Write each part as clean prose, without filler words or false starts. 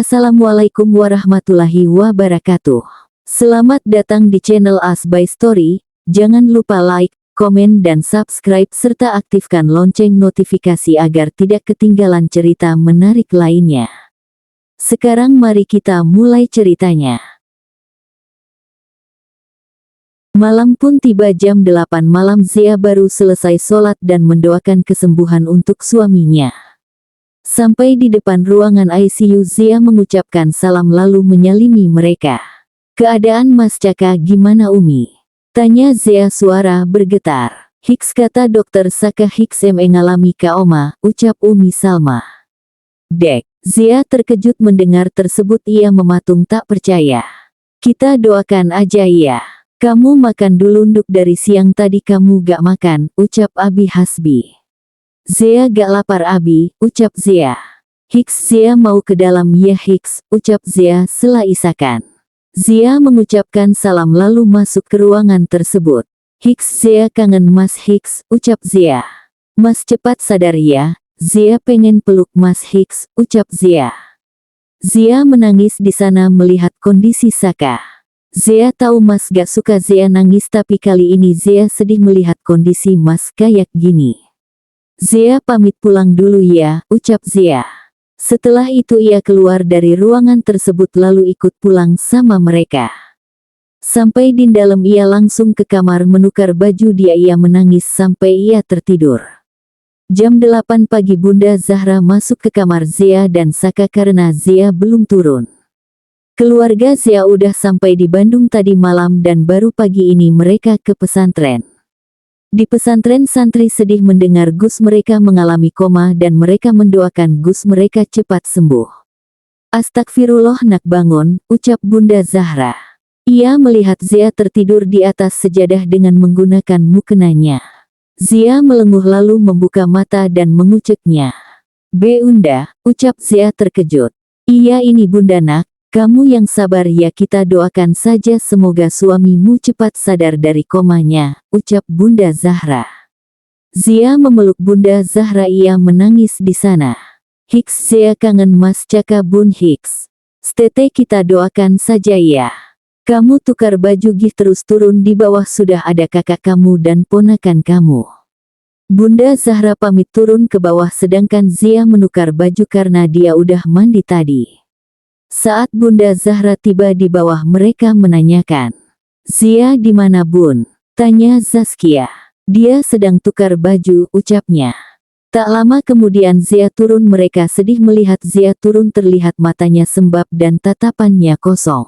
Assalamualaikum warahmatullahi wabarakatuh. Selamat datang di channel As by Story. Jangan lupa like, komen dan subscribe serta aktifkan lonceng notifikasi agar tidak ketinggalan cerita menarik lainnya. Sekarang mari kita mulai ceritanya. Malam pun tiba, jam 8 malam. Zia baru selesai sholat dan mendoakan kesembuhan untuk suaminya. Sampai di depan ruangan ICU, Zia mengucapkan salam lalu menyalimi mereka. "Keadaan Mas Caka gimana Umi?" tanya Zia suara bergetar. "Hiks," kata dokter Saka. "Hiks mengalami koma," ucap Umi Salma. "Dek." Zia terkejut mendengar tersebut. Ia mematung tak percaya. "Kita doakan aja ya. Kamu makan dulu, nduk dari siang tadi kamu gak makan," ucap Abi Hasbi. "Zia gak lapar Abi," ucap Zia. "Hiks, Zia mau ke dalam." "Ya Hiks," ucap Zia sela isakan. Zia mengucapkan salam lalu masuk ke ruangan tersebut. "Hiks, Zia kangen Mas." "Hiks," ucap Zia. "Mas cepat sadar ya, Zia pengen peluk Mas." "Hiks," ucap Zia. Zia menangis di sana melihat kondisi Saka. Zia tahu Mas gak suka Zia nangis, tapi kali ini Zia sedih melihat kondisi Mas kayak gini. "Zia pamit pulang dulu ya," ucap Zia. Setelah itu ia keluar dari ruangan tersebut lalu ikut pulang sama mereka. Sampai di dalam ia langsung ke kamar menukar baju ia menangis sampai ia tertidur. Jam 8 pagi Bunda Zahra masuk ke kamar Zia dan Saka karena Zia belum turun. Keluarga Zia udah sampai di Bandung tadi malam dan baru pagi ini mereka ke pesantren. Di pesantren santri sedih mendengar Gus mereka mengalami koma dan mereka mendoakan Gus mereka cepat sembuh. "Astagfirullah nak, bangun," ucap Bunda Zahra. Ia melihat Zia tertidur di atas sejadah dengan menggunakan mukenanya. Zia melenguh lalu membuka mata dan menguceknya. "Bunda," ucap Zia terkejut. "Iya ini Bunda nak. Kamu yang sabar ya, kita doakan saja semoga suamimu cepat sadar dari komanya," ucap Bunda Zahra. Zia memeluk Bunda Zahra, ia menangis di sana. "Hiks, Zia kangen Mas Caka Bun." "Hiks, stete kita doakan saja ya. Kamu tukar baju gih terus turun di bawah, sudah ada kakak kamu dan ponakan kamu." Bunda Zahra pamit turun ke bawah sedangkan Zia menukar baju karena dia udah mandi tadi. Saat Bunda Zahra tiba di bawah mereka menanyakan, "Zia di mana Bun?" tanya Zaskia. "Dia sedang tukar baju," ucapnya. Tak lama kemudian Zia turun, mereka sedih melihat Zia turun, terlihat matanya sembab dan tatapannya kosong.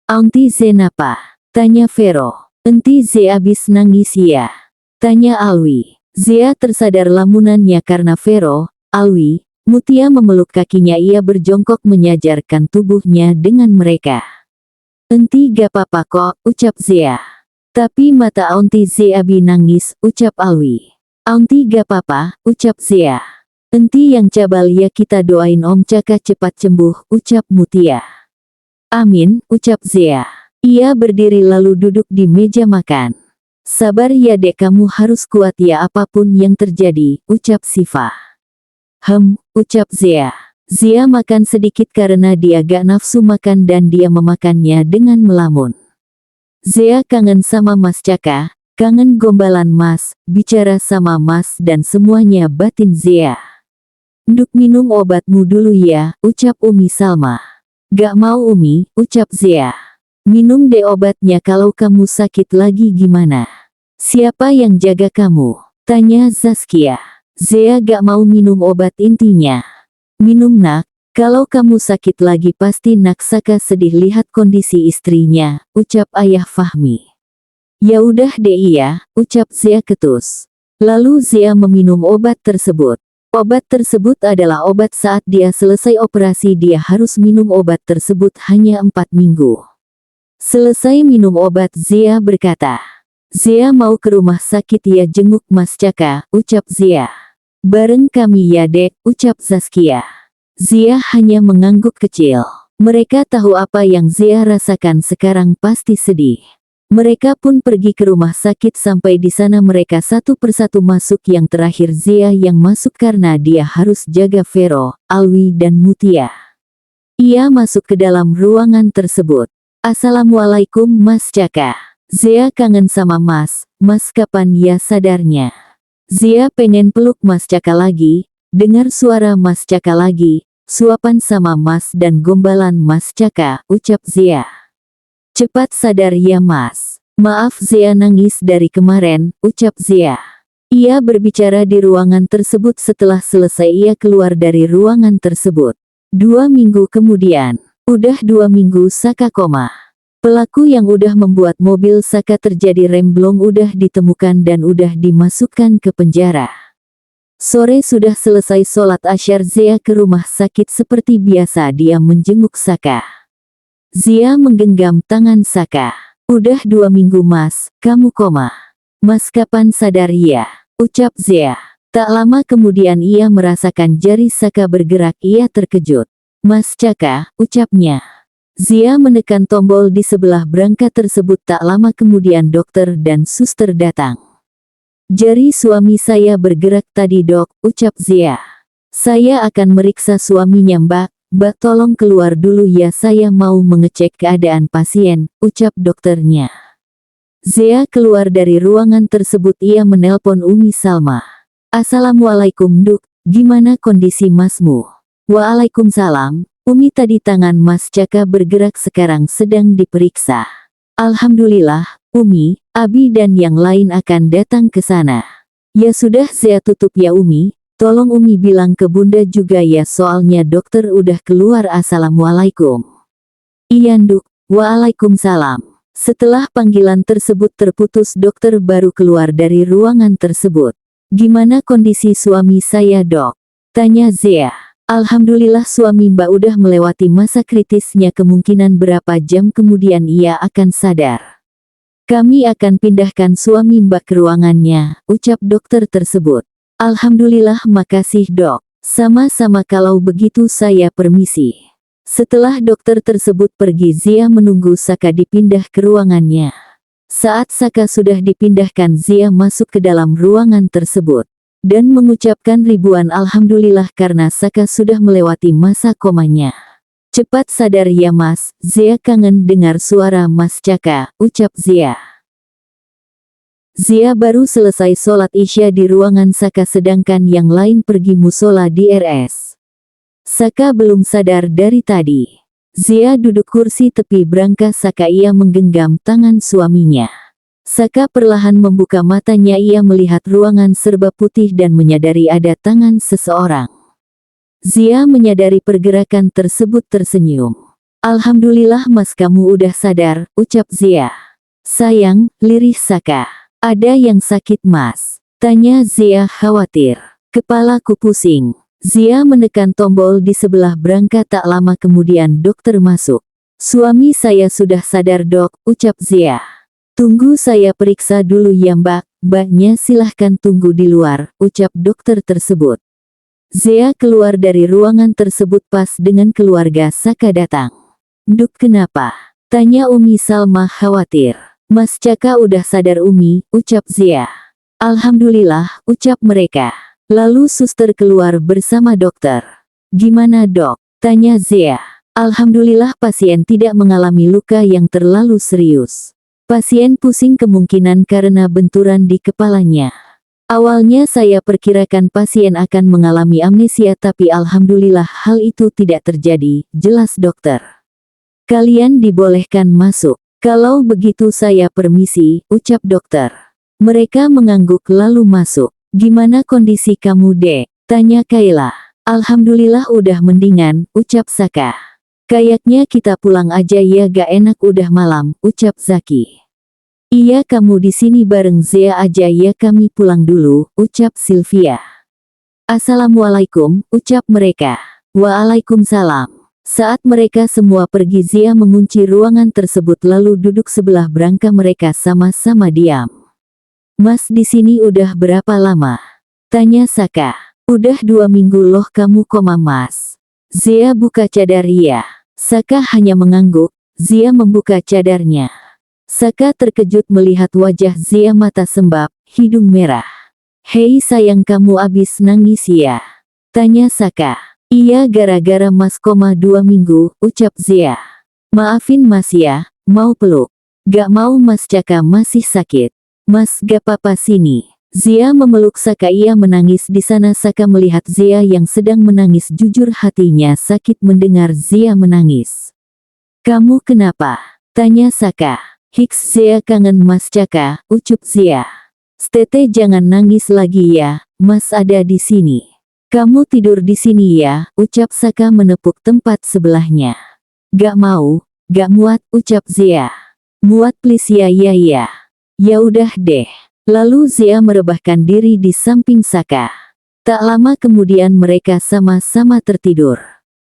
"Aunty Zenapa?" tanya Vero. "Enti Zia abis nangis ya?" tanya Alwi. Zia tersadar lamunannya karena Vero, Alwi, Mutia memeluk kakinya. Ia berjongkok menyajarkan tubuhnya dengan mereka. "Enti gak apa-apa kok," ucap Zia. "Tapi mata Aunty Zia abi nangis," ucap Alwi. "Aunty gak apa-apa," ucap Zia. "Enti yang cabal ya, kita doain Om Caka cepat sembuh," ucap Mutia. "Amin," ucap Zia. Ia berdiri lalu duduk di meja makan. "Sabar ya dek, kamu harus kuat ya apapun yang terjadi," ucap Siva. Ucap Zia. Zia makan sedikit karena dia gak nafsu makan dan dia memakannya dengan melamun. "Zia kangen sama Mas Caka, kangen gombalan Mas, bicara sama Mas dan semuanya," batin Zia. "Nduk minum obatmu dulu ya," ucap Umi Salma. "Gak mau Umi," ucap Zia. "Minum deh obatnya, kalau kamu sakit lagi gimana? Siapa yang jaga kamu?" tanya Zaskia. Zia gak mau minum obat, intinya. "Minum nak, kalau kamu sakit lagi pasti nak." Saka sedih lihat kondisi istrinya, ucap Ayah Fahmi. "Ya udah deh iya," ucap Zia ketus. Lalu Zia meminum obat tersebut. Obat tersebut adalah obat saat dia selesai operasi, dia harus minum obat tersebut hanya 4 minggu. Selesai minum obat Zia berkata, "Zia mau ke rumah sakit ya jenguk Mas Caka," ucap Zia. "Bareng kami ya dek," ucap Zaskia. Zia hanya mengangguk kecil. Mereka tahu apa yang Zia rasakan sekarang, pasti sedih. Mereka pun pergi ke rumah sakit. Sampai di sana mereka satu persatu masuk. Yang terakhir Zia yang masuk karena dia harus jaga Vero, Alwi dan Mutia. Ia masuk ke dalam ruangan tersebut. Assalamualaikum Mas Caka. Zia kangen sama Mas. Mas kapan ya sadarnya? Zia pengen peluk Mas Caka lagi. Dengar suara Mas Caka lagi. Suapan sama Mas dan gombalan Mas Caka, ucap Zia. Cepat sadar ya Mas. Maaf Zia nangis dari kemarin, ucap Zia. Ia berbicara di ruangan tersebut setelah selesai ia keluar dari ruangan tersebut. 2 minggu kemudian. Udah 2 minggu Saka koma. Pelaku yang udah membuat mobil Saka terjadi remblong udah ditemukan dan udah dimasukkan ke penjara. Sore sudah selesai sholat asyar Zia ke rumah sakit seperti biasa dia menjenguk Saka. Zia menggenggam tangan Saka. Udah 2 minggu Mas, kamu koma. Mas kapan sadar ya? Ucap Zia. Tak lama kemudian ia merasakan jari Saka bergerak ia terkejut. Mas Caka, ucapnya. Zia menekan tombol di sebelah berangka tersebut tak lama kemudian dokter dan suster datang. Jari suami saya bergerak tadi dok, ucap Zia. Saya akan meriksa suaminya mbak tolong keluar dulu ya saya mau mengecek keadaan pasien, ucap dokternya. Zia keluar dari ruangan tersebut ia menelpon Umi Salma. Assalamualaikum Duk, gimana kondisi masmu? Waalaikumsalam, Umi tadi tangan Mas Caka bergerak sekarang sedang diperiksa. Alhamdulillah, Umi, Abi dan yang lain akan datang ke sana. Ya sudah Zia tutup ya Umi, tolong Umi bilang ke Bunda juga ya soalnya dokter udah keluar Assalamualaikum. Iya Duk, Waalaikumsalam. Setelah panggilan tersebut terputus dokter baru keluar dari ruangan tersebut. Gimana kondisi suami saya dok? Tanya Zia. Alhamdulillah suami mbak udah melewati masa kritisnya kemungkinan berapa jam kemudian ia akan sadar. Kami akan pindahkan suami mbak ke ruangannya, ucap dokter tersebut. Alhamdulillah makasih dok. Sama-sama kalau begitu saya permisi. Setelah dokter tersebut pergi Zia menunggu Saka dipindah ke ruangannya. Saat Saka sudah dipindahkan Zia masuk ke dalam ruangan tersebut. Dan mengucapkan ribuan alhamdulillah karena Saka sudah melewati masa komanya. Cepat sadar ya Mas, Zia kangen dengar suara Mas Caka, ucap Zia. Zia baru selesai sholat isya di ruangan Saka sedangkan yang lain pergi musola di RS. Saka belum sadar dari tadi. Zia duduk kursi tepi berangka Saka ia menggenggam tangan suaminya. Saka perlahan membuka matanya ia melihat ruangan serba putih dan menyadari ada tangan seseorang. Zia menyadari pergerakan tersebut tersenyum. Alhamdulillah Mas kamu udah sadar, ucap Zia. Sayang, lirih Saka. Ada yang sakit Mas? Tanya Zia khawatir. Kepalaku pusing. Zia menekan tombol di sebelah berangka tak lama kemudian dokter masuk. Suami saya sudah sadar dok, ucap Zia. Tunggu saya periksa dulu ya mbaknya silahkan tunggu di luar, ucap dokter tersebut. Zia keluar dari ruangan tersebut pas dengan keluarga Saka datang. Duk kenapa? Tanya Umi Salma khawatir. Mas Caka udah sadar Umi, ucap Zia. Alhamdulillah, ucap mereka. Lalu suster keluar bersama dokter. Gimana dok? Tanya Zia. Alhamdulillah pasien tidak mengalami luka yang terlalu serius. Pasien pusing kemungkinan karena benturan di kepalanya. Awalnya saya perkirakan pasien akan mengalami amnesia tapi alhamdulillah hal itu tidak terjadi, jelas dokter. Kalian dibolehkan masuk. Kalau begitu saya permisi, ucap dokter. Mereka mengangguk lalu masuk. Gimana kondisi kamu dek? Tanya Kayla. Alhamdulillah udah mendingan, ucap Saka. Kayaknya kita pulang aja ya gak enak udah malam, ucap Zaki. Iya kamu di sini bareng Zia aja ya kami pulang dulu, ucap Sylvia. Assalamualaikum, ucap mereka. Waalaikumsalam. Saat mereka semua pergi Zia mengunci ruangan tersebut lalu duduk sebelah berangka mereka sama-sama diam. Mas di sini udah berapa lama? Tanya Saka. Udah 2 minggu loh kamu koma Mas. Zia buka cadar ya. Saka hanya mengangguk. Zia membuka cadarnya. Saka terkejut melihat wajah Zia mata sembab, hidung merah. Hei sayang kamu abis nangis ya? Tanya Saka. Iya gara-gara Mas, 2 minggu, ucap Zia. Maafin Mas ya, mau peluk. Gak mau Mas, Caka masih sakit. Mas gak apa-apa sini. Zia memeluk Saka, ia menangis di sana. Saka melihat Zia yang sedang menangis, jujur hatinya sakit mendengar Zia menangis. Kamu kenapa? Tanya Saka. Hiks, Zia kangen Mas Caka, ucup Zia. Tete jangan nangis lagi ya, Mas ada di sini. Kamu tidur di sini ya, ucap Saka menepuk tempat sebelahnya. Gak mau, gak muat, ucap Zia. Muat please ya. Ya udah deh. Lalu Zia merebahkan diri di samping Saka. Tak lama kemudian mereka sama-sama tertidur.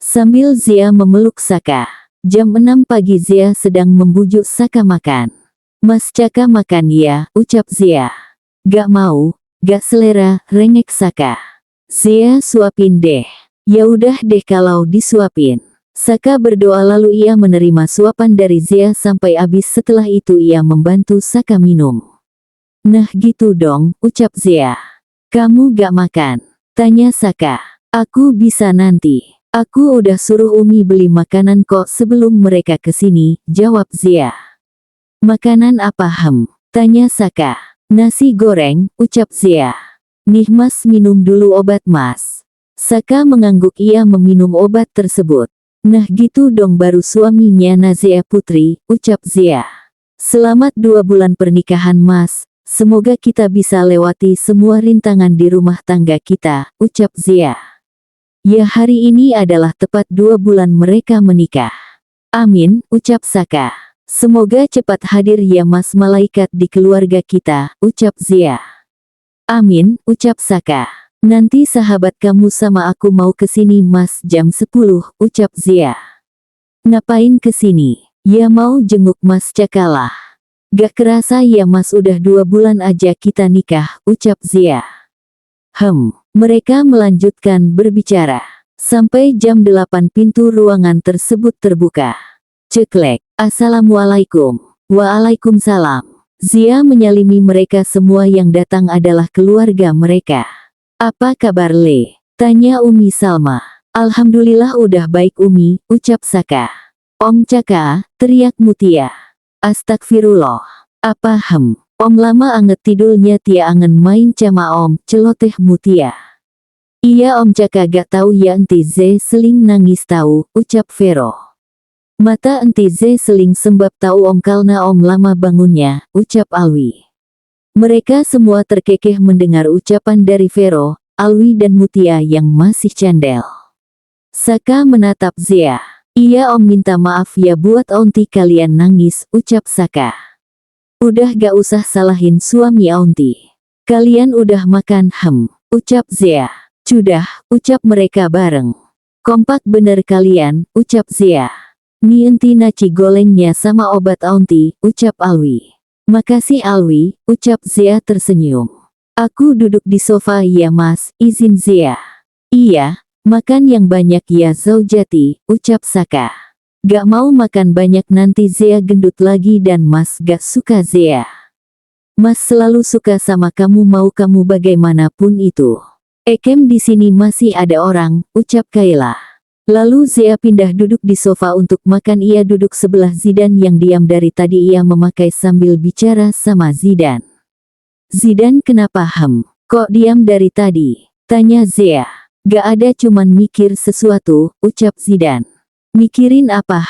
Sambil Zia memeluk Saka. Jam 6 pagi Zia sedang membujuk Saka makan. Mas Caka makan ya, ucap Zia. Gak mau, gak selera, rengek Saka. Zia suapin deh. Ya udah deh kalau disuapin. Saka berdoa lalu ia menerima suapan dari Zia sampai habis. Setelah itu ia membantu Saka minum. Nah gitu dong, ucap Zia. Kamu gak makan? Tanya Saka. Aku bisa nanti. Aku udah suruh Umi beli makanan kok sebelum mereka kesini, jawab Zia. Makanan apa Tanya Saka. Nasi goreng, ucap Zia. Nih Mas minum dulu obat Mas. Saka mengangguk, ia meminum obat tersebut. Nah gitu dong baru suaminya Nazia Putri, ucap Zia. Selamat 2 bulan pernikahan Mas, semoga kita bisa lewati semua rintangan di rumah tangga kita, ucap Zia. Ya hari ini adalah tepat 2 bulan mereka menikah. Amin, ucap Saka. Semoga cepat hadir ya Mas malaikat di keluarga kita, ucap Zia. Amin, ucap Saka. Nanti sahabat kamu sama aku mau kesini Mas jam 10, ucap Zia. Ngapain kesini? Ya mau jenguk Mas Caka lah. Gak kerasa ya Mas udah 2 bulan aja kita nikah, ucap Zia. Mereka melanjutkan berbicara. Sampai jam 8 pintu ruangan tersebut terbuka. Ceklek, Assalamualaikum. Waalaikumsalam. Zia menyalimi mereka semua, yang datang adalah keluarga mereka. Apa kabar Le? Tanya Umi Salma. Alhamdulillah udah baik Umi, ucap Saka. Om Caka, teriak Mutia. Astagfirullah. Apa Om lama anget tidulnya tia angen main sama Om, celoteh Mutia. Iya Om Caka gak tahu ya enti Ze seling nangis tahu, ucap Vero. Mata enti Ze seling sembab tahu Om karena Om lama bangunnya, ucap Alwi. Mereka semua terkekeh mendengar ucapan dari Vero, Alwi dan Mutia yang masih candel. Saka menatap Zia. Iya Om minta maaf ya buat onti kalian nangis, ucap Saka. Udah gak usah salahin suami onti. Kalian udah makan ucap Zia. Sudah, ucap mereka bareng. Kompak bener kalian, ucap Zia. Ni enti naci golengnya sama obat onti, ucap Alwi. Makasih Alwi, ucap Zia tersenyum. Aku duduk di sofa ya Mas, izin Zia. Iya, makan yang banyak ya Zaujati, ucap Saka. Gak mau makan banyak nanti Zia gendut lagi dan Mas gak suka Zia. Mas selalu suka sama kamu mau kamu bagaimanapun itu. Ekem di sini masih ada orang, ucap Kayla. Lalu Zia pindah duduk di sofa untuk makan. Ia duduk sebelah Zidan yang diam dari tadi ia memakai sambil bicara sama Zidan. Zidan kenapa kok diam dari tadi? Tanya Zia. Gak ada cuman mikir sesuatu, ucap Zidan. Mikirin apa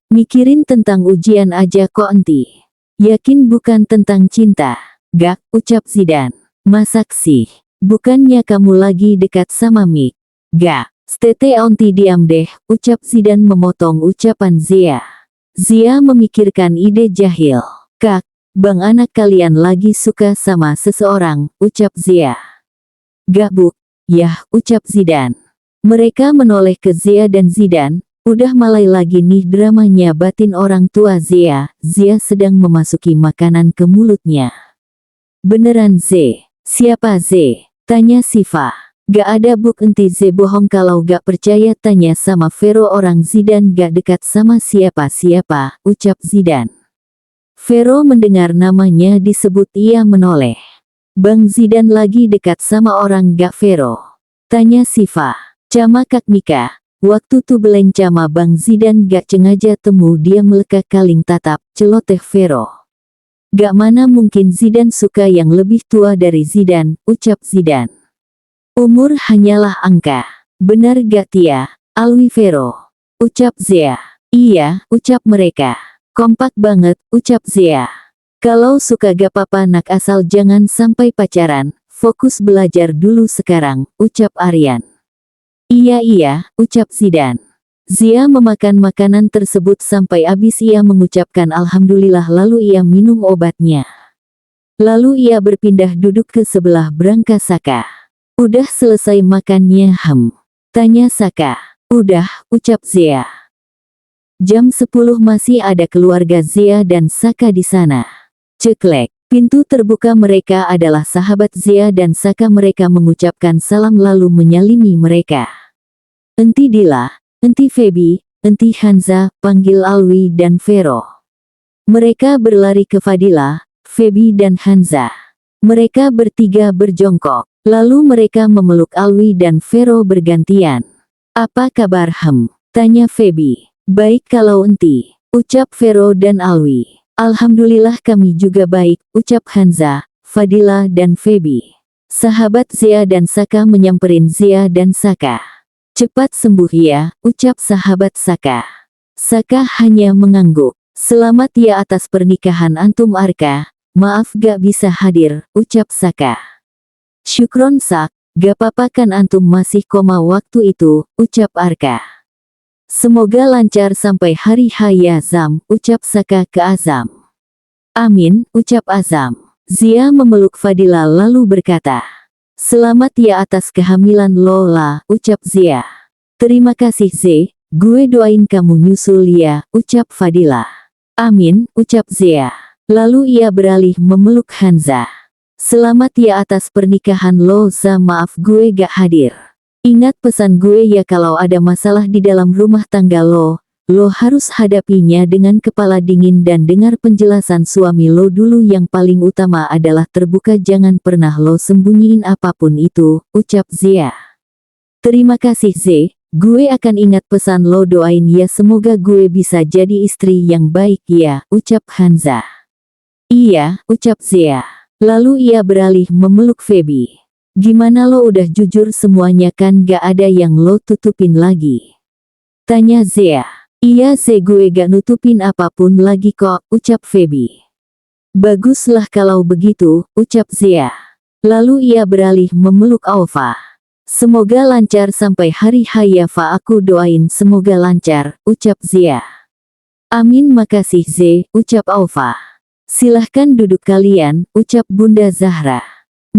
Mikirin tentang ujian aja kok enti. Yakin bukan tentang cinta? Gak, ucap Zidan. Masak sih? Bukannya kamu lagi dekat sama Mik? Gak. Tete onti diam deh, ucap Zidan memotong ucapan Zia. Zia memikirkan ide jahil. Kak, bang anak kalian lagi suka sama seseorang, ucap Zia. Gak buk, yah, ucap Zidan. Mereka menoleh ke Zia dan Zidan, udah mulai lagi nih dramanya batin orang tua Zia. Zia sedang memasuki makanan ke mulutnya. Beneran Z? Siapa Z? Tanya Siva. Gak ada buk enti Ze bohong kalau gak percaya tanya sama Vero orang Zidan gak dekat sama siapa-siapa, ucap Zidan. Vero mendengar namanya disebut ia menoleh. Bang Zidan lagi dekat sama orang gak Vero? Tanya Siva. Cama Kak Mika, waktu tu beleng cama Bang Zidan gak cengaja temu dia melekak kaling tatap, celoteh Vero. Gak mana mungkin Zidan suka yang lebih tua dari Zidan, ucap Zidan. Umur hanyalah angka. Benar gak Tia? Alwi Vero. Ucap Zea. Iya, ucap mereka. Kompak banget, ucap Zea. Kalau suka gak papa nak asal jangan sampai pacaran, fokus belajar dulu sekarang, ucap Aryan. Iya, ucap Zidan. Zia memakan makanan tersebut sampai habis. Ia mengucapkan alhamdulillah lalu ia minum obatnya. Lalu ia berpindah duduk ke sebelah Branka Saka. Udah selesai makannya tanya Saka. Udah, ucap Zia. Jam 10 masih ada keluarga Zia dan Saka di sana. Ceklek, pintu terbuka. Mereka adalah sahabat Zia dan Saka. Mereka mengucapkan salam lalu menyalimi mereka. Enti Dila, enti Feby, enti Hanza, panggil Alwi dan Vero. Mereka berlari ke Fadila, Feby dan Hanza. Mereka bertiga berjongkok. Lalu mereka memeluk Alwi dan Vero bergantian. Apa kabar tanya Feby. Baik kalau enti, ucap Vero dan Alwi. Alhamdulillah kami juga baik, ucap Hanza, Fadila dan Feby. Sahabat Zia dan Saka menyamperin Zia dan Saka. Cepat sembuh ya, ucap sahabat Saka. Saka hanya mengangguk. Selamat ya atas pernikahan antum Arka, maaf gak bisa hadir, ucap Saka. Syukron Sak, gak papa kan antum masih koma waktu itu, ucap Arka. Semoga lancar sampai hari H ya Zam, ucap Saka ke Azam. Amin, ucap Azam. Zia memeluk Fadila lalu berkata. Selamat ya atas kehamilan Lola, ucap Zia. Terima kasih Ze, gue doain kamu nyusul ya, ucap Fadila. Amin, ucap Zia. Lalu ia beralih memeluk Hanza. Selamat ya atas pernikahan lo Za, maaf gue gak hadir. Ingat pesan gue ya, kalau ada masalah di dalam rumah tangga lo harus hadapinya dengan kepala dingin dan dengar penjelasan suami lo dulu. Yang paling utama adalah terbuka, jangan pernah lo sembunyiin apapun itu, ucap Zia. Terima kasih Ze, gue akan ingat pesan lo, doain ya semoga gue bisa jadi istri yang baik ya, ucap Hanza. Iya, ucap Zia. Lalu ia beralih memeluk Feby. Gimana lo udah jujur semuanya kan, gak ada yang lo tutupin lagi? Tanya Zia. Iya Ze, gue gak nutupin apapun lagi kok, ucap Feby. Baguslah kalau begitu, ucap Zia. Lalu ia beralih memeluk Alfa. Semoga lancar sampai hari H ya Fa, aku doain semoga lancar, ucap Zia. Amin makasih Ze, ucap Alfa. Silahkan duduk kalian, ucap Bunda Zahra.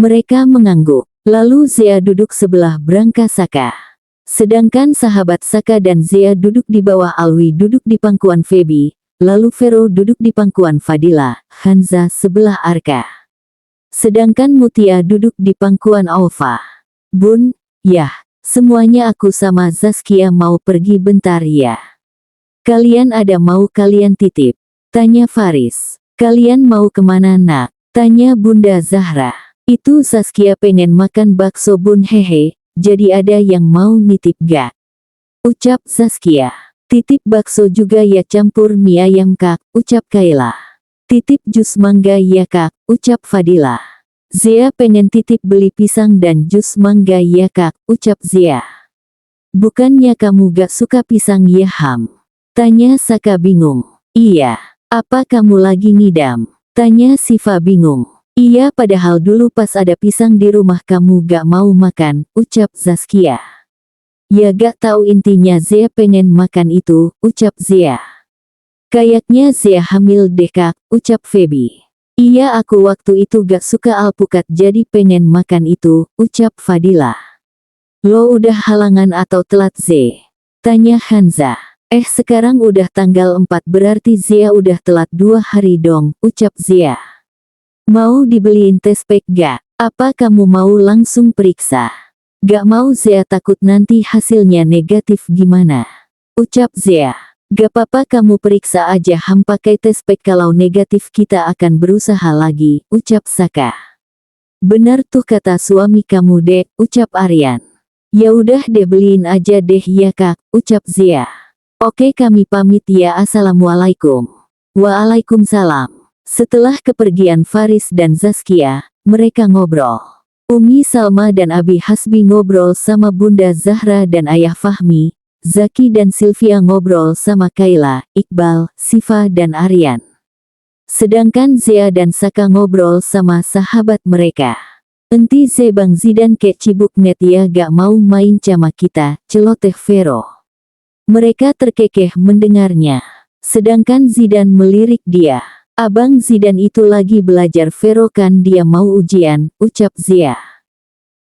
Mereka mengangguk. Lalu Zia duduk sebelah Branka Saka. Sedangkan sahabat Saka dan Zia duduk di bawah. Alwi duduk di pangkuan Feby, lalu Vero duduk di pangkuan Fadila, Hanza sebelah Arka. Sedangkan Mutia duduk di pangkuan Alfa. Bun, yah, semuanya aku sama Zaskia mau pergi bentar ya. Kalian ada mau kalian titip? Tanya Faris. Kalian mau kemana nak? Tanya Bunda Zahra. Itu Zaskia pengen makan bakso bun, hehe. Jadi ada yang mau nitip gak? Ucap Zaskia. Titip bakso juga ya, campur mie ayam kak, ucap Kayla. Titip jus mangga ya kak, ucap Fadila. Zia pengen titip beli pisang dan jus mangga ya kak, ucap Zia. Bukannya kamu gak suka pisang ya Tanya Saka bingung. Iya, apa kamu lagi ngidam? Tanya Siva bingung. Iya, padahal dulu pas ada pisang di rumah kamu gak mau makan, ucap Zaskia. Ya gak tahu, intinya Zia pengen makan itu, ucap Zia. Kayaknya Zia hamil deh kak, ucap Feby. Iya, aku waktu itu gak suka alpukat jadi pengen makan itu, ucap Fadila. Lo udah halangan atau telat Ze? Tanya Hanza. Sekarang udah tanggal 4 berarti Zia udah telat 2 hari dong, ucap Zia. Mau dibeliin tes pack gak? Apa kamu mau langsung periksa? Gak mau Zia, takut nanti hasilnya negatif gimana? Ucap Zia. Gak apa-apa kamu periksa aja pakai tes pack, kalau negatif kita akan berusaha lagi, ucap Saka. Benar tuh kata suami kamu dek, ucap Aryan. Ya udah deh beliin aja deh ya kak, ucap Zia. Oke kami pamit ya assalamualaikum. Waalaikumsalam. Setelah kepergian Faris dan Zaskia, mereka ngobrol. Umi Salma dan Abi Hasbi ngobrol sama Bunda Zahra dan Ayah Fahmi. Zaki dan Sylvia ngobrol sama Kayla, Iqbal, Siva dan Aryan. Sedangkan Zia dan Saka ngobrol sama sahabat mereka. Enti ze Bang Zidan kek cibuk net ya gak mau main sama kita, celoteh Vero. Mereka terkekeh mendengarnya. Sedangkan Zidan melirik dia. Abang Zidan itu lagi belajar Vero kan dia mau ujian, ucap Zia.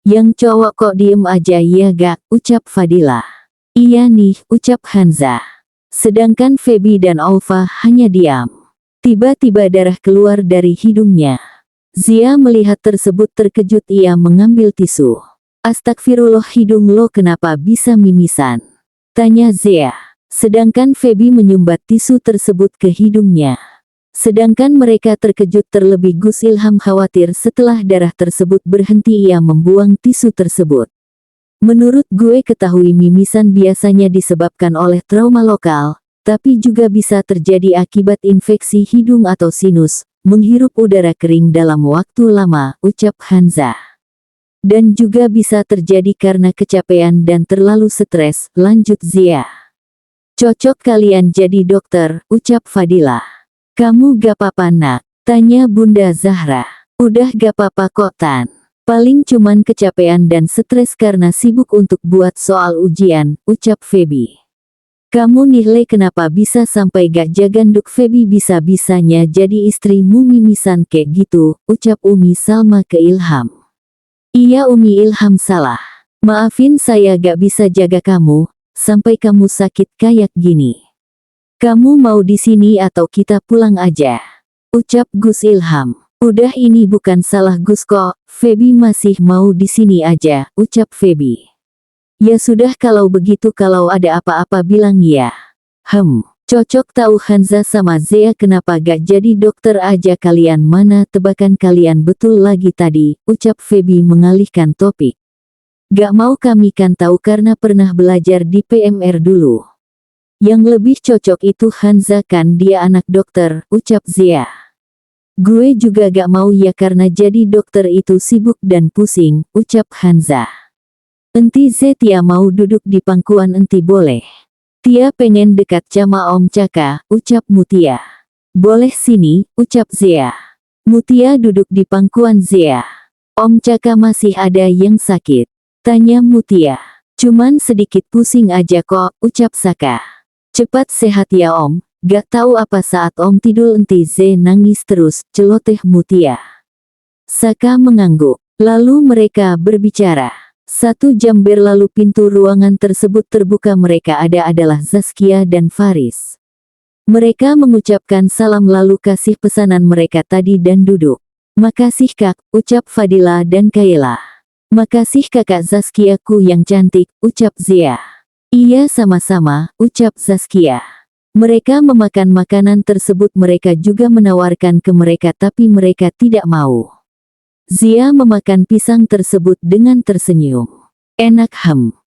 Yang cowok kok diem aja ya gak, ucap Fadila. Iya nih, ucap Hanza. Sedangkan Feby dan Alfa hanya diam. Tiba-tiba darah keluar dari hidungnya. Zia melihat tersebut terkejut ia mengambil tisu. Astagfirullah hidung lo kenapa bisa mimisan? Tanya Zia. Sedangkan Feby menyumbat tisu tersebut ke hidungnya. Sedangkan mereka terkejut terlebih Gus Ilham khawatir setelah darah tersebut berhenti ia membuang tisu tersebut. Menurut gue ketahui mimisan biasanya disebabkan oleh trauma lokal, tapi juga bisa terjadi akibat infeksi hidung atau sinus. Menghirup udara kering dalam waktu lama, ucap Hanza. Dan juga bisa terjadi karena kecapean dan terlalu stres, lanjut Zia. Cocok kalian jadi dokter, ucap Fadila. Kamu gak apa-apa nak? Tanya Bunda Zahra. Udah gak apa-apa kok Tan. Paling cuman kecapean dan stres karena sibuk untuk buat soal ujian, ucap Feby. Kamu nihle kenapa bisa sampai gak jaganduk Feby bisa-bisanya jadi istrimu mimisan kayak gitu, ucap Umi Salma ke Ilham. Iya Umi Ilham salah. Maafin saya gak bisa jaga kamu, sampai kamu sakit kayak gini. Kamu mau di sini atau kita pulang aja? Ucap Gus Ilham. Udah ini bukan salah Gus kok, Feby masih mau di sini aja, ucap Feby. Ya sudah kalau begitu kalau ada apa-apa bilang ya. Cocok tahu Hanza sama Zia kenapa gak jadi dokter aja kalian mana tebakan kalian betul lagi tadi, ucap Feby mengalihkan topik. Gak mau kami kan tahu karena pernah belajar di PMR dulu. Yang lebih cocok itu Hanza kan dia anak dokter, ucap Zia. Gue juga gak mau ya karena jadi dokter itu sibuk dan pusing, ucap Hanza. Enti Tia mau duduk di pangkuan enti boleh. Tia pengen dekat sama Om Caka, ucap Mutia. Boleh sini, ucap Zia. Mutia duduk di pangkuan Zia. Om Caka masih ada yang sakit? Tanya Mutia. Cuman sedikit pusing aja kok, ucap Saka. Cepat sehat ya Om, gak tahu apa saat Om tidur enti nangis terus, celoteh Mutia. Saka mengangguk. Lalu mereka berbicara. 1 jam berlalu pintu ruangan tersebut terbuka mereka adalah Zaskia dan Faris. Mereka mengucapkan salam lalu kasih pesanan mereka tadi dan duduk. Makasih kak, ucap Fadila dan Kayla. Makasih kakak Zaskiaku yang cantik, ucap Zia. Iya sama-sama, ucap Zaskia. Mereka memakan makanan tersebut mereka juga menawarkan ke mereka tapi mereka tidak mau. Zia memakan pisang tersebut dengan tersenyum. Enak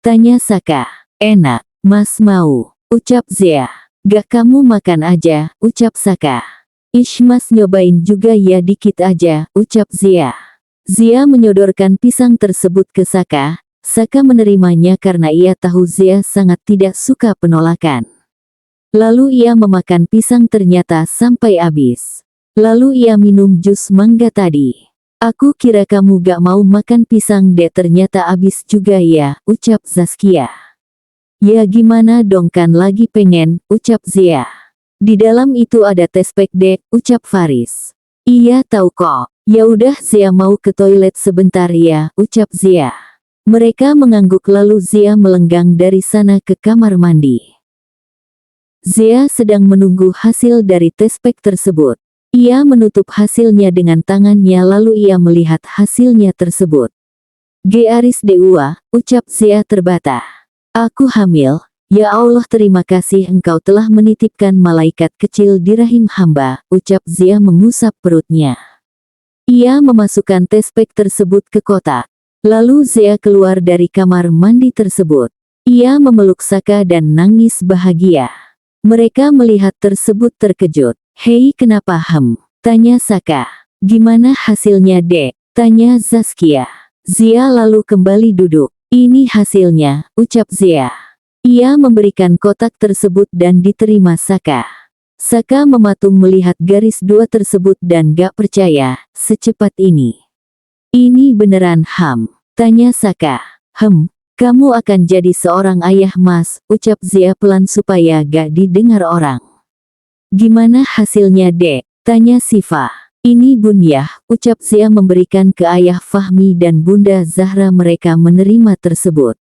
tanya Saka. Enak, mas mau, ucap Zia. Gak kamu makan aja, ucap Saka. Ish mas nyobain juga ya dikit aja, ucap Zia. Zia menyodorkan pisang tersebut ke Saka. Saka menerimanya karena ia tahu Zia sangat tidak suka penolakan. Lalu ia memakan pisang ternyata sampai habis. Lalu ia minum jus mangga tadi. Aku kira kamu gak mau makan pisang deh ternyata abis juga ya, ucap Zaskia. Ya gimana dong kan lagi pengen, ucap Zia. Di dalam itu ada tespek deh, ucap Faris. Iya tahu kok. Ya udah Zia mau ke toilet sebentar ya, ucap Zia. Mereka mengangguk lalu Zia melenggang dari sana ke kamar mandi. Zia sedang menunggu hasil dari tespek tersebut. Ia menutup hasilnya dengan tangannya lalu ia melihat hasilnya tersebut. Garis Dewa, ucap Zia terbata. Aku hamil, ya Allah terima kasih engkau telah menitipkan malaikat kecil di rahim hamba, ucap Zia mengusap perutnya. Ia memasukkan tespek tersebut ke kotak. Lalu Zia keluar dari kamar mandi tersebut. Ia memeluk Saka dan nangis bahagia. Mereka melihat tersebut terkejut. "Hei, kenapa tanya Saka. "Gimana hasilnya, Dek?" tanya Zaskia. Zia lalu kembali duduk. "Ini hasilnya," ucap Zia. Ia memberikan kotak tersebut dan diterima Saka. Saka mematung melihat garis 2 tersebut dan gak percaya, secepat ini. "Ini beneran tanya Saka. Kamu akan jadi seorang ayah, Mas," ucap Zia pelan supaya gak didengar orang. "Gimana hasilnya, Dek?" tanya Siva. "Ini Bunyah," ucap Zia memberikan ke ayah Fahmi dan Bunda Zahra. Mereka menerima tersebut.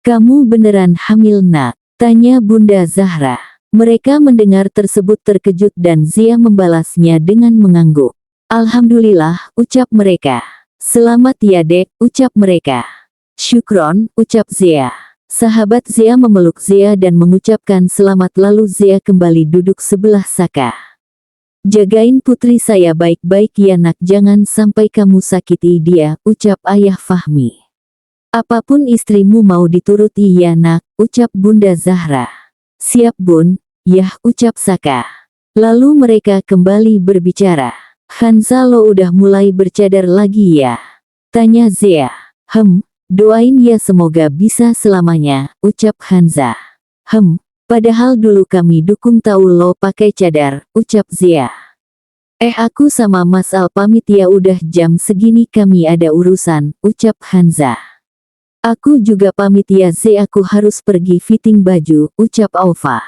"Kamu beneran hamil, Nak?" tanya Bunda Zahra. Mereka mendengar tersebut terkejut dan Zia membalasnya dengan mengangguk. "Alhamdulillah," ucap mereka. "Selamat ya, Dek," ucap mereka. "Syukron," ucap Zia. Sahabat Zia memeluk Zia dan mengucapkan selamat, lalu Zia kembali duduk sebelah Saka. "Jagain putri saya baik-baik ya, Nak, jangan sampai kamu sakiti dia," ucap ayah Fahmi. "Apapun istrimu mau dituruti ya, Nak," ucap Bunda Zahra. "Siap, Bun," yah, ucap Saka. Lalu mereka kembali berbicara. "Hanza, lo udah mulai bercadar lagi ya?" tanya Zia. Doain ya semoga bisa selamanya," ucap Hanza. Padahal dulu kami dukung tahu lo pakai cadar," ucap Zia. Aku sama Mas Al pamit ya, udah jam segini kami ada urusan," ucap Hanza. "Aku juga pamit ya Zia, aku harus pergi fitting baju," ucap Aufa.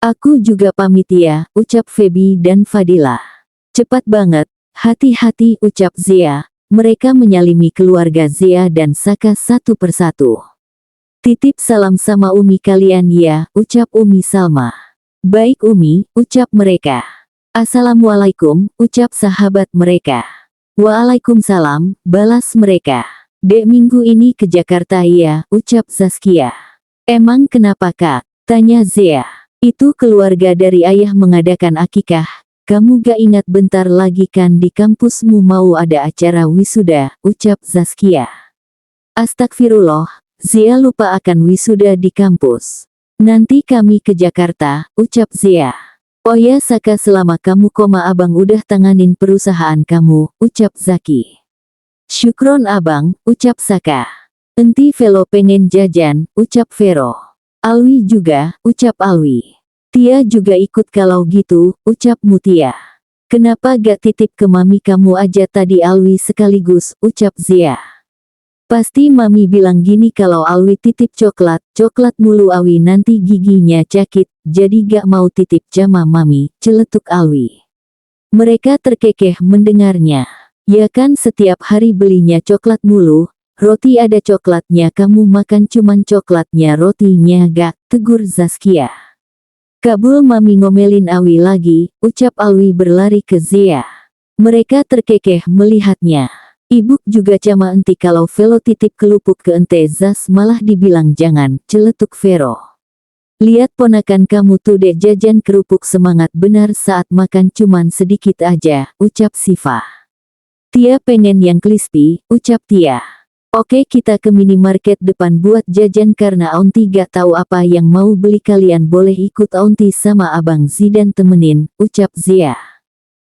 "Aku juga pamit ya," ucap Feby dan Fadila. "Cepat banget, hati-hati," ucap Zia. Mereka menyalimi keluarga Zia dan Saka satu persatu. "Titip salam sama Umi kalian ya," ucap Umi Salma. "Baik Umi," ucap mereka. "Assalamualaikum," ucap sahabat mereka. "Waalaikumsalam," balas mereka. "Dek, minggu ini ke Jakarta ya," ucap Zaskia. "Emang kenapa, Kak?" tanya Zia. "Itu keluarga dari ayah mengadakan akikah. Kamu gak ingat bentar lagi kan di kampusmu mau ada acara wisuda," ucap Zaskia. "Astagfirullah, Zia lupa akan wisuda di kampus. Nanti kami ke Jakarta," ucap Zia. "Oh ya Saka, selama kamu koma abang udah tanganin perusahaan kamu," ucap Zaki. "Syukron abang," ucap Saka. "Enti Velo pengen jajan," ucap Vero. "Alwi juga," ucap Alwi. "Tia juga ikut kalau gitu," ucap Mutia. "Kenapa gak titip ke mami kamu aja tadi?" Alwi sekaligus, ucap Zia. "Pasti mami bilang gini kalau Alwi titip coklat mulu Awi nanti giginya cakit, jadi gak mau titip sama mami," celetuk Alwi. Mereka terkekeh mendengarnya. "Ya kan setiap hari belinya coklat mulu, roti ada coklatnya kamu makan cuman coklatnya rotinya gak," tegur Zaskia. "Kabul mami ngomelin Awi lagi," ucap Alwi berlari ke Zia. Mereka terkekeh melihatnya. "Ibuk juga cama enti kalau Velo titip kelupuk ke ente Zas malah dibilang jangan," celetuk Vero. "Lihat ponakan kamu tuh dek jajan kerupuk semangat benar saat makan cuman sedikit aja," ucap Siva. "Tia pengen yang crispy," ucap Tia. "Oke, kita ke minimarket depan buat jajan karena Aunty gak tahu apa yang mau beli, kalian boleh ikut Aunty sama Abang Zidan temenin," ucap Zia.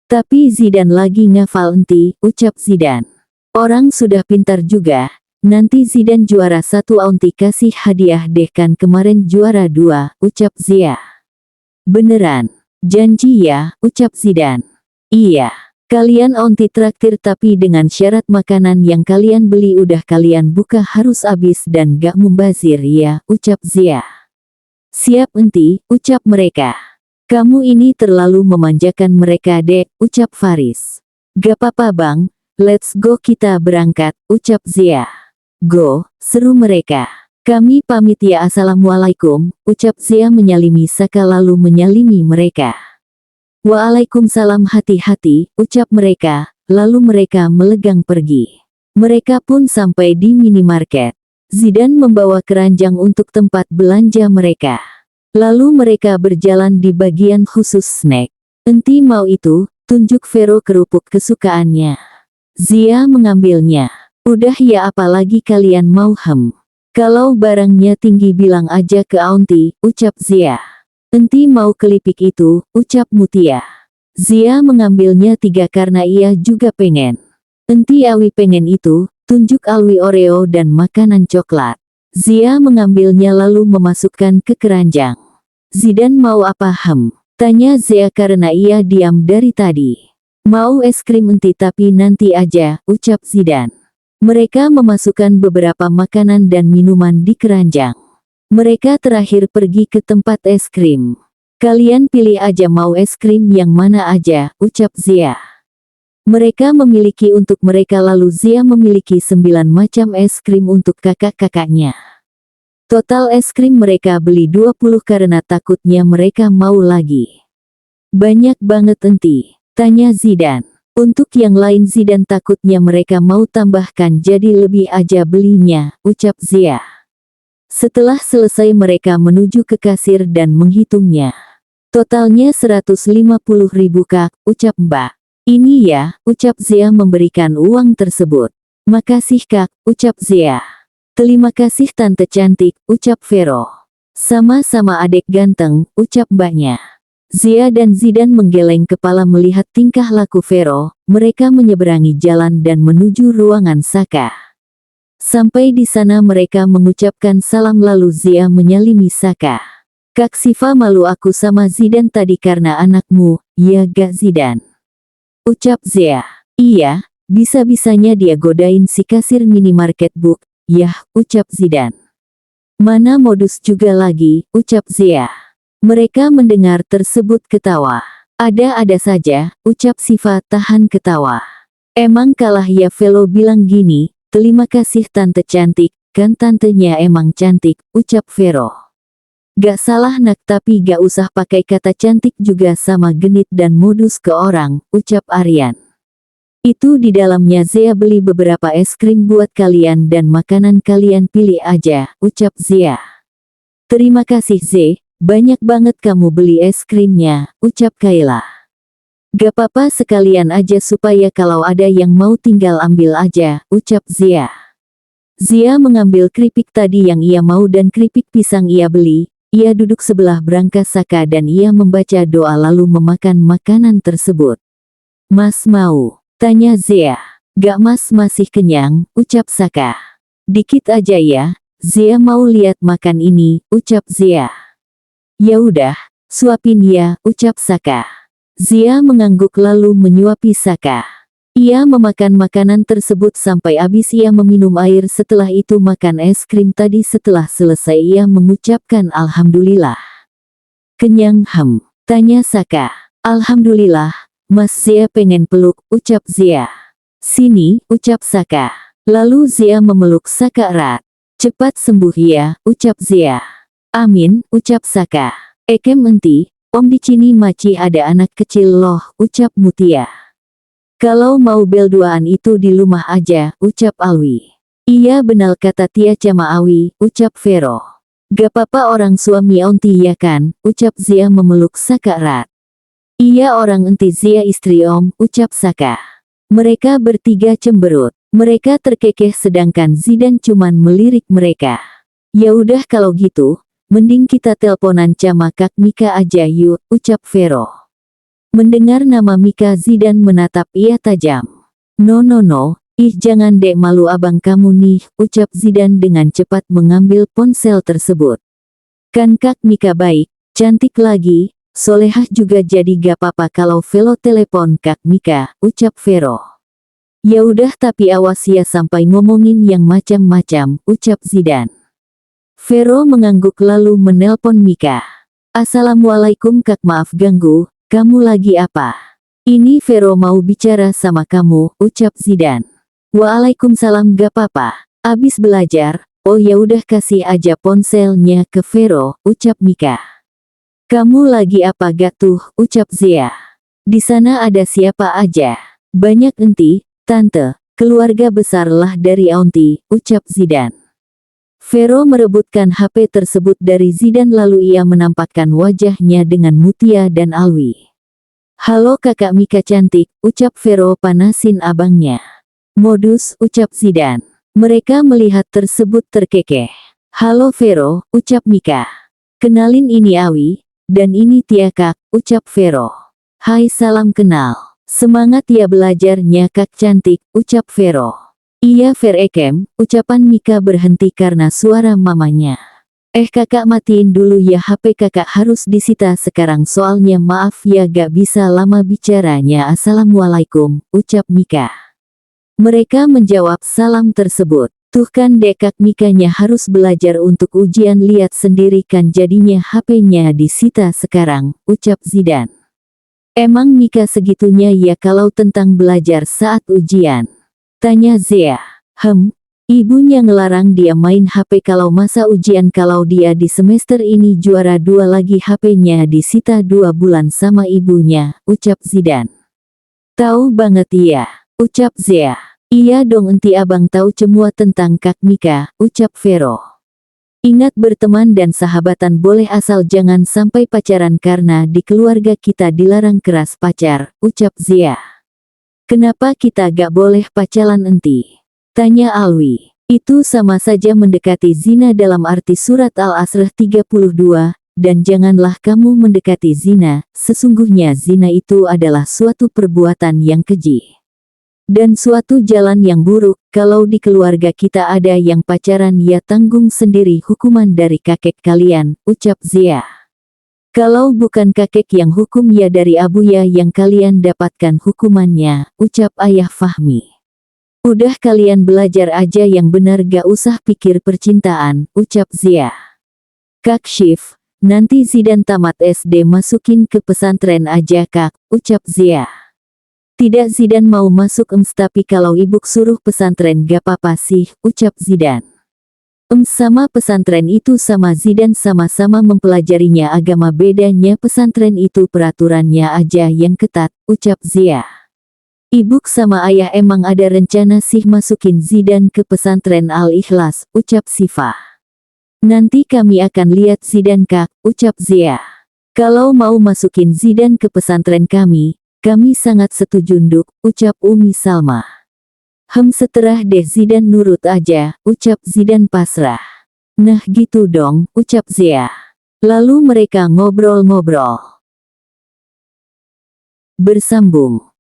"Tapi Zidan lagi ngafal enti," ucap Zidan. "Orang sudah pintar juga, nanti Zidan juara 1 Aunty kasih hadiah deh, kan kemarin juara 2, ucap Zia. "Beneran? Janji ya," ucap Zidan. "Iya. Kalian Aunty traktir tapi dengan syarat makanan yang kalian beli udah kalian buka harus habis dan gak mubazir ya," ucap Zia. "Siap enti," ucap mereka. "Kamu ini terlalu memanjakan mereka dek," ucap Faris. "Gak apa-apa bang, let's go kita berangkat," ucap Zia. "Go," seru mereka. "Kami pamit ya, assalamualaikum," ucap Zia menyalimi Saka lalu menyalimi mereka. "Waalaikumsalam, hati-hati," ucap mereka, lalu mereka melegang pergi. Mereka pun sampai di minimarket. Zidan membawa keranjang untuk tempat belanja mereka. Lalu mereka berjalan di bagian khusus snack. "Enti mau itu," tunjuk Vero kerupuk kesukaannya. Zia mengambilnya. Udah ya, apalagi kalian mau Kalau barangnya tinggi bilang aja ke aunty, ucap Zia. Enti mau kelipik itu, ucap Mutia. Zia mengambilnya 3 karena ia juga pengen. Enti Awi pengen itu, tunjuk Alwi Oreo dan makanan coklat. Zia mengambilnya lalu memasukkan ke keranjang. Zidan mau apa tanya Zia karena ia diam dari tadi. Mau es krim enti tapi nanti aja, ucap Zidan. Mereka memasukkan beberapa makanan dan minuman di keranjang. Mereka terakhir pergi ke tempat es krim. Kalian pilih aja mau es krim yang mana aja, ucap Zia. Mereka memiliki untuk mereka lalu Zia memiliki 9 macam es krim untuk kakak-kakaknya. Total es krim mereka beli 20 karena takutnya mereka mau lagi. Banyak banget enti, tanya Zidan. Untuk yang lain Zidan takutnya mereka mau tambahkan jadi lebih aja belinya, ucap Zia. Setelah selesai mereka menuju ke kasir dan menghitungnya. Totalnya 150.000 kak, ucap Mbak. Ini ya, ucap Zia memberikan uang tersebut. Makasih kak, ucap Zia. Terima kasih tante cantik, ucap Vero. Sama-sama adek ganteng, ucap mbaknya. Zia dan Zidan menggeleng kepala melihat tingkah laku Vero. Mereka menyeberangi jalan dan menuju ruangan Saka. Sampai di sana mereka mengucapkan salam lalu Zia menyalimi Saka. Kak Siva malu aku sama Zidan tadi karena anakmu, ya gak Zidan? Ucap Zia. Iya, bisa-bisanya dia godain si kasir minimarket buk. Yah, ucap Zidan. Mana modus juga lagi, ucap Zia. Mereka mendengar tersebut ketawa. Ada-ada saja, ucap Siva tahan ketawa. Emang kalah ya Velo bilang gini, terima kasih tante cantik, kan tantenya emang cantik, ucap Vero. Gak salah nak tapi gak usah pakai kata cantik juga sama genit dan modus ke orang, ucap Aryan. Itu di dalamnya Zia beli beberapa es krim buat kalian dan makanan kalian pilih aja, ucap Zia. Terima kasih Ze, banyak banget kamu beli es krimnya, ucap Kayla. Gak apa-apa sekalian aja supaya kalau ada yang mau tinggal ambil aja, ucap Zia. Zia mengambil keripik tadi yang ia mau dan keripik pisang ia beli, ia duduk sebelah berangkas Saka dan ia membaca doa lalu memakan makanan tersebut. Mas mau? Tanya Zia. Gak mas masih kenyang, ucap Saka. Dikit aja ya, Zia mau lihat makan ini, ucap Zia. Ya udah, suapin ya, ucap Saka. Zia mengangguk lalu menyuapi Saka. Ia memakan makanan tersebut sampai habis ia meminum air setelah itu makan es krim tadi setelah selesai ia mengucapkan Alhamdulillah. Kenyang tanya Saka. Alhamdulillah. Mas Zia pengen peluk, ucap Zia. Sini, ucap Saka. Lalu Zia memeluk Saka erat. Cepat sembuh ya, ucap Zia. Amin, ucap Saka. Ekem enti, om di sini maci ada anak kecil loh, ucap Mutia. Kalau mau bel-duaan itu di rumah aja, ucap Alwi. Iya benar kata Tia Cama Awi, ucap Vero. Gak apa-apa orang suami onti ya kan, ucap Zia memeluk Saka erat. Iya orang enti Zia istri om, ucap Saka. Mereka bertiga cemberut. Mereka terkekeh sedangkan Zidan cuman melirik mereka. Ya udah kalau gitu, mending kita teleponan sama Kak Mika aja yuk, ucap Vero. Mendengar nama Mika Zidan menatap ia tajam. No, ih jangan dek malu abang kamu nih, ucap Zidan dengan cepat mengambil ponsel tersebut. Kan Kak Mika baik, cantik lagi. Solehah juga jadi gak apa-apa kalau Velo telepon Kak Mika, ucap Vero. Ya udah tapi awas ya sampai ngomongin yang macam-macam, ucap Zidan. Vero mengangguk lalu menelpon Mika. Assalamualaikum Kak maaf ganggu, kamu lagi apa? Ini Vero mau bicara sama kamu, ucap Zidan. Waalaikumsalam gak apa-apa, abis belajar, oh ya udah kasih aja ponselnya ke Vero, ucap Mika. Kamu lagi apa gak tuh, ucap Zia. Di sana ada siapa aja? Banyak enti, tante, keluarga besar lah dari aunty, ucap Zidan. Vero merebutkan HP tersebut dari Zidan lalu ia menampakkan wajahnya dengan Mutia dan Alwi. Halo kakak Mika cantik, ucap Vero panasin abangnya. Modus, ucap Zidane. Mereka melihat tersebut terkekeh. Halo Vero, ucap Mika. Kenalin ini Awi, dan ini Tia Kak, ucap Vero. Hai salam kenal. Semangat ya belajarnya Kak cantik, ucap Vero. Iya Verekem, ucapan Mika berhenti karena suara mamanya. Kakak matiin dulu ya HP kakak harus disita sekarang soalnya maaf ya gak bisa lama bicaranya. Assalamualaikum, ucap Mika. Mereka menjawab salam tersebut. Tuh kan dekak Mikanya harus belajar untuk ujian lihat sendiri kan jadinya HP-nya disita sekarang, ucap Zidane. Emang Mika segitunya ya kalau tentang belajar saat ujian? Tanya Zea. Ibunya ngelarang dia main HP kalau masa ujian kalau dia di semester ini juara 2 lagi HP-nya disita 2 bulan sama ibunya, ucap Zidane. Tahu banget iya, ucap Zea. Iya dong enti abang tahu semua tentang Kak Mika, ucap Vero. Ingat berteman dan sahabatan boleh asal jangan sampai pacaran karena di keluarga kita dilarang keras pacar, ucap Zia. Kenapa kita gak boleh pacaran enti? Tanya Alwi. Itu sama saja mendekati zina dalam arti surat Al-Asr 32, dan janganlah kamu mendekati zina, sesungguhnya zina itu adalah suatu perbuatan yang keji. Dan suatu jalan yang buruk, kalau di keluarga kita ada yang pacaran ya tanggung sendiri hukuman dari kakek kalian, ucap Zia. Kalau bukan kakek yang hukum ya dari abuya yang kalian dapatkan hukumannya, ucap ayah Fahmi. Udah kalian belajar aja yang benar gak usah pikir percintaan, ucap Zia. Kak Syif, nanti Zidane tamat SD masukin ke pesantren aja kak, ucap Zia. Tidak Zidane mau masuk tapi kalau ibu suruh pesantren gak apa-apa sih, ucap Zidane. Sama pesantren itu sama Zidane sama-sama mempelajarinya agama bedanya pesantren itu peraturannya aja yang ketat, ucap Zia. Ibu sama ayah emang ada rencana sih masukin Zidane ke pesantren Al-Ikhlas, ucap Sifa. Nanti kami akan lihat Zidane kak, ucap Zia. Kalau mau masukin Zidane ke pesantren kami sangat setuju nduk, ucap Umi Salma. Seterah deh Zidane nurut aja, ucap Zidane pasrah. Nah gitu dong, ucap Zia. Lalu mereka ngobrol-ngobrol. Bersambung.